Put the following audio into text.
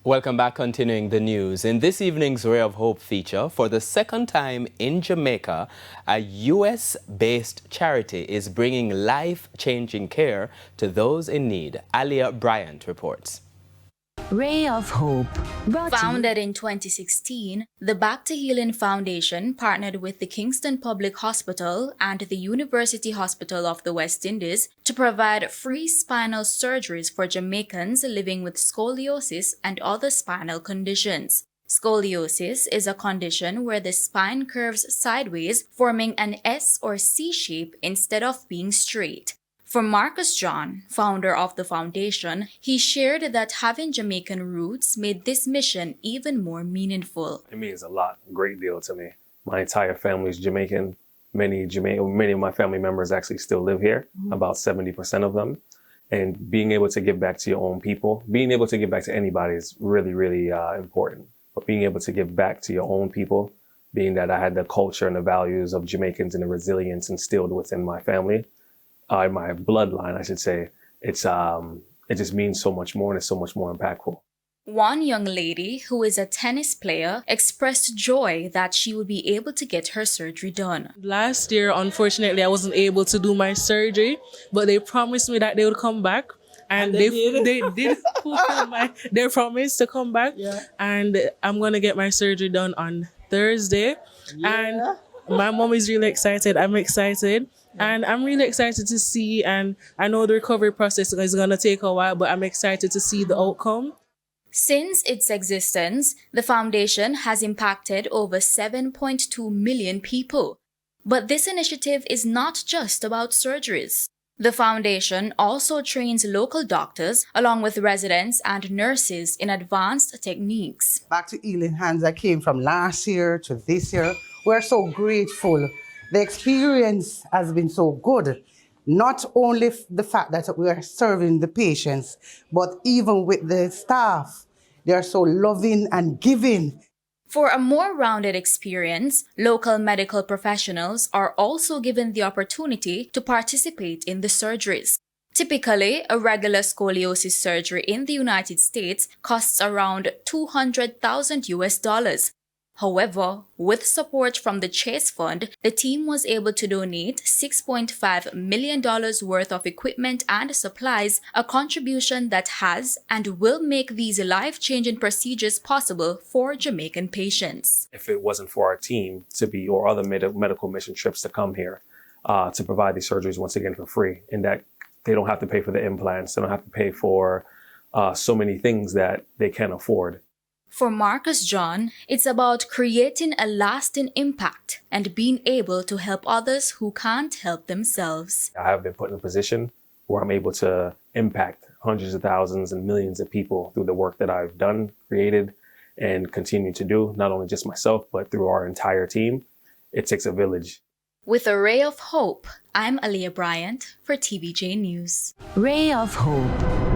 Welcome back, continuing the news. In this evening's Ray of Hope feature, for the second time in Jamaica, a U.S.-based charity is bringing life-changing care to those in need. Alia Bryant reports. Ray of Hope. Founded in 2016, the Back to Healing Foundation partnered with the Kingston Public Hospital and the University Hospital of the West Indies to provide free spinal surgeries for Jamaicans living with scoliosis and other spinal conditions. Scoliosis is a condition where the spine curves sideways, forming an S or C shape instead of being straight. For Marcus John, founder of the foundation, he shared that having Jamaican roots made this mission even more meaningful. It means a lot, a great deal to me. My entire family is Jamaican. Many of my family members actually still live here, about 70% of them. And being able to give back to your own people, being able to give back to anybody is really, really important. But being able to give back to your own people, being that I had the culture and the values of Jamaicans and the resilience instilled within my family, in my bloodline, I should say, it just means so much more and it's so much more impactful. One young lady who is a tennis player expressed joy that she would be able to get her surgery done. Last year, unfortunately, I wasn't able to do my surgery, but they promised me that they would come back. And they did fulfill their promise to come back. Yeah. And I'm going to get my surgery done on Thursday. Yeah. And my mom is really excited. I'm excited. And I'm really excited to see, and I know the recovery process is going to take a while, but I'm excited to see the outcome. Since its existence, the foundation has impacted over 7.2 million people. But this initiative is not just about surgeries. The foundation also trains local doctors along with residents and nurses in advanced techniques. Back to Healing Hands, I came from last year to this year. We're so grateful. The experience has been so good. Not only the fact that we are serving the patients, but even with the staff, they are so loving and giving. For a more rounded experience, local medical professionals are also given the opportunity to participate in the surgeries. Typically, a regular scoliosis surgery in the United States costs around $200,000 US. However, with support from the Chase Fund, the team was able to donate $6.5 million worth of equipment and supplies, a contribution that has and will make these life-changing procedures possible for Jamaican patients. If it wasn't for our team to be, or other medical mission trips to come here, to provide these surgeries once again for free, and that they don't have to pay for the implants, they don't have to pay for so many things that they can't afford. For Marcus John, it's about creating a lasting impact and being able to help others who can't help themselves. I have been put in a position where I'm able to impact hundreds of thousands and millions of people through the work that I've done, created, and continue to do, not only just myself, but through our entire team. It takes a village. With a ray of hope, I'm Alia Bryant for TVJ News. Ray of Hope.